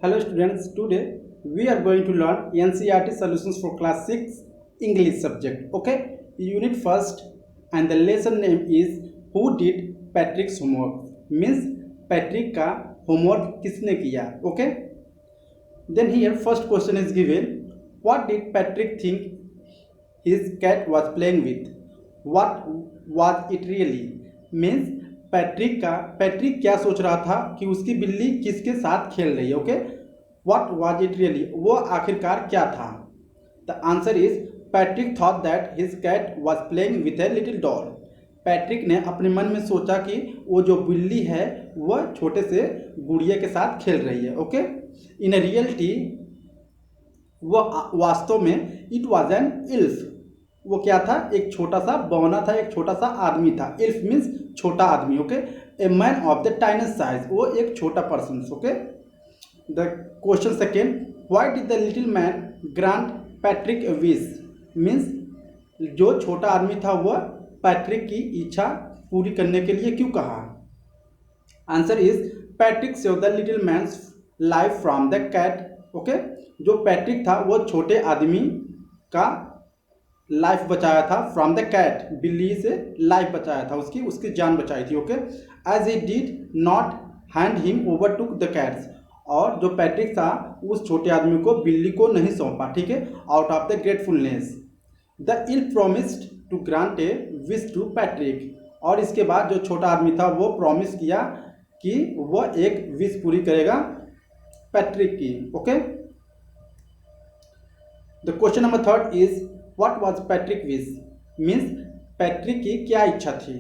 Hello students, today we are going to learn NCERT solutions for class 6 English subject. Okay, unit first and the lesson name is Who did Patrick's homework? Means Patrick का homework किसने किया? Okay, then here first question is given. What did Patrick think his cat was playing with? What was it really? Means Patrick क्या सोच रहा था कि उसकी बिल्ली किसके साथ खेल रही है. Okay, what was it really, वो आखिरकार क्या था. The answer is Patrick thought that his cat was playing with a little doll. Patrick ने अपने मन में सोचा कि वो जो बिल्ली है वह छोटे से गुड़िया के साथ खेल रही है. ओके, इन रियलिटी वो वास्तव में इट वाज एन इल्फ. वो क्या था, एक छोटा सा बौना था, एक छोटा सा आदमी था. इल्फ मीन्स छोटा आदमी. Okay, a man of the tiniest size, वो एक छोटा person. Okay, the question second, why did the little man grant Patrick a wish. Means जो छोटा आदमी था वह पैट्रिक की इच्छा पूरी करने के लिए क्यों कहा. Answer is Patrick save the little man's life from the cat. Okay, जो पैट्रिक था वो छोटे आदमी का लाइफ बचाया था फ्रॉम द कैट, बिल्ली से लाइफ बचाया था, उसकी जान बचाई थी. Okay, as he did not hand him over to the cats. और जो पैट्रिक था उस छोटे आदमी को बिल्ली को नहीं सौंपा. ठीक है, out of the gratefulness the ill promised to grant a wish to Patrick. और इसके बाद जो छोटा आदमी था वो प्रॉमिस किया कि वह एक विश पूरी करेगा पैट्रिक की. Okay, the question number third is what was Patrick wish. Means Patrick की क्या इच्छा थी.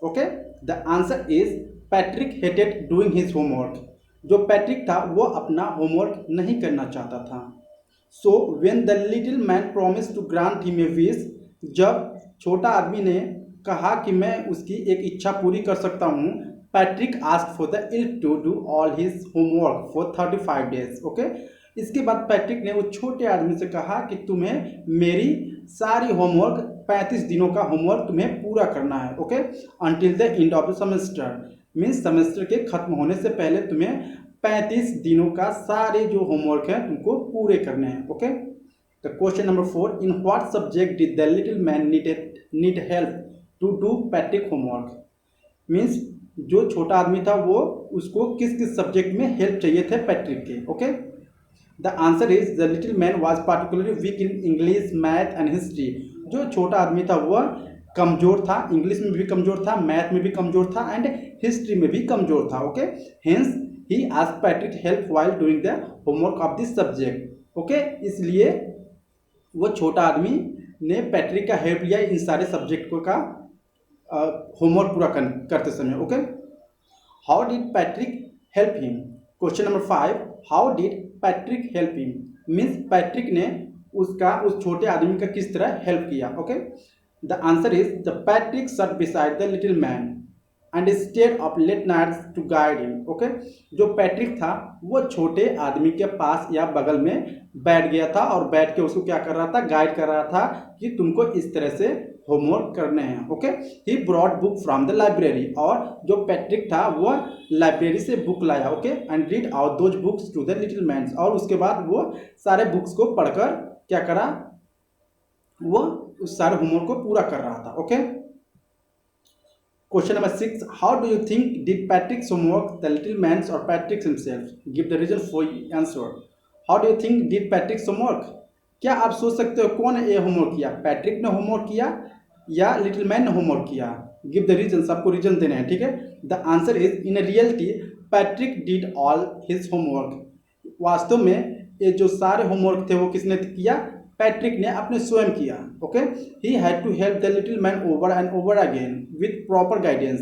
Okay, the answer is Patrick hated doing his homework. जो पैट्रिक था वो अपना होमवर्क नहीं करना चाहता था. So when the little man promise to grant him a wish, जब छोटा आदमी ने कहा कि मैं उसकी एक इच्छा पूरी कर सकता हूँ, Patrick asked for the elf to do all his homework for 35 days. Okay, इसके बाद पैट्रिक ने उस छोटे आदमी से कहा कि तुम्हें मेरी सारी होमवर्क 35 दिनों का होमवर्क तुम्हें पूरा करना है. Okay, until the end of the semester. Means semester के खत्म होने से पहले तुम्हें 35 दिनों का सारे जो होमवर्क है तुमको पूरे करने हैं. Okay, the question number 4, in what subject did the little man need help to do Patrick homework. Means जो छोटा आदमी था वो उसको किस किस सब्जेक्ट में हेल्प चाहिए थे पैट्रिक के. Okay, the answer is the little man was particularly weak in English, math and history. जो छोटा आदमी था वह कमजोर था, इंग्लिश में भी कमजोर था, मैथ में भी कमजोर था एंड हिस्ट्री में भी कमजोर था. Okay, hence he asked Patrick help while doing the homework of this subject. Okay, इसलिए वो छोटा आदमी ने पैट्रिक का हेल्प लिया इन सारे सब्जेक्ट को का होमवर्क पूरा करते समय. Okay, how did Patrick help him. Question number 5, how did Patrick help him. Means Patrick ने उस छोटे आदमी का किस तरह हेल्प किया. Okay, the answer is the Patrick sat beside the little man and stayed up late nights to guide him. Okay, जो Patrick था वो छोटे आदमी के पास या बगल में बैठ गया था और बैठ के उसको क्या कर रहा था, गाइड कर रहा था कि तुमको इस तरह से होमवर्क करने हैं. Okay, he brought book from the library. और जो पैट्रिक था वो लाइब्रेरी से बुक लाया. Okay, and read out those books to the little man. और उसके बाद वो सारे बुक्स को पढ़कर क्या करा, वो उस सारे होमवर्क को पूरा कर रहा था. Okay, question number 6, how do you think did Patrick's homework the little man और Patrick himself. Give the reason for answer. How do you think did Patrick's homework. क्या आप सोच सकते हो कौन ये होमवर्क किया, पैट्रिक ने होमवर्क किया या लिटिल मैन ने होमवर्क किया. गिव द रीजन, सबको रीजन देने हैं. ठीक है, the answer is in reality Patrick did all his homework. वास्तव में ये जो सारे होमवर्क थे वो किसने किया, पैट्रिक ने अपने स्वयं किया. Okay, he had to help the little man over and over again with proper guidance.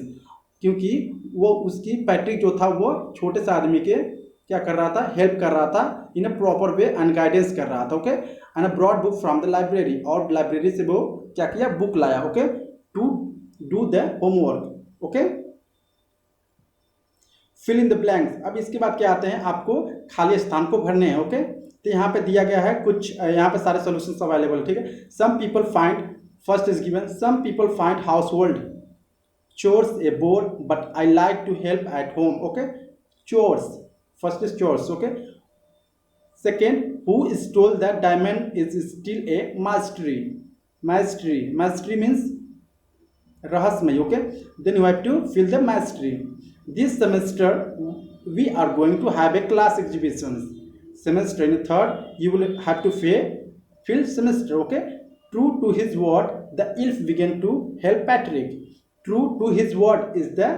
क्योंकि वो उसकी पैट्रिक जो था वो छोटे से आदमी के क्या कर रहा था, हेल्प कर रहा था in a proper way and guidance कर रहा था. Okay, and a brought book from the library. और लाइब्रेरी से वो क्या किया, बुक लाया. Okay, to do the homework. Okay, fill in the blanks. अब इसके बाद क्या आते हैं, आपको खाली स्थान को भरने हैं. ओके, तो यहाँ पे दिया गया है कुछ, यहाँ पे सारे सॉल्यूशंस अवेलेबल. ठीक है, some people find, first is given, some people find household chores a bore but I like to help at home. Okay, chores, first is chores. Okay, Second, who stole the diamond is still a mystery. Mystery means rahasmay. Okay, then you have to fill the mystery. This semester we are going to have a class exhibitions. Semester in third you will have to fill semester. Okay, true to his word the elf began to help Patrick. True to his word is the,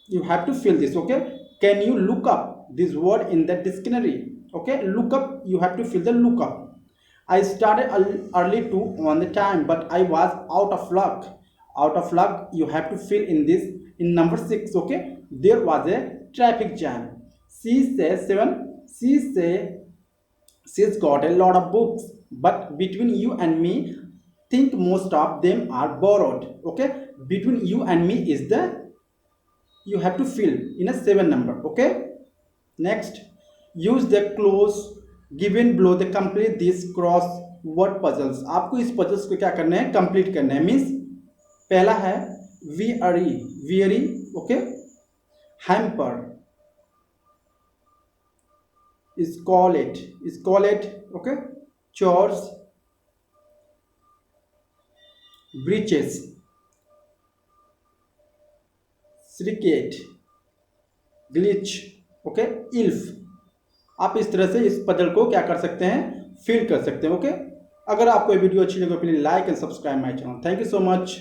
you have to fill this. Okay, can you look up this word in the dictionary? Okay, look up, you have to fill the look up. I started early too on the time, but I was out of luck. Out of luck, you have to fill in this in number 6. Okay, there was a traffic jam. She says 7. She's got a lot of books, but between you and me, think most of them are borrowed. Okay, between you and me is the, you have to fill in a 7 number. Okay, next, use the clause given below the complete this cross word puzzles. आपको इस puzzles को क्या करना है, complete करना है. Means पहला है weary, okay, hamper, scarlet, okay, chores, breeches, shrikate, glitch, okay, elf. आप इस तरह से इस पजल को क्या कर सकते हैं, फिल कर सकते हैं. ओके, अगर आपको ये वीडियो अच्छी लगे तो please like and subscribe my channel. Thank you so much.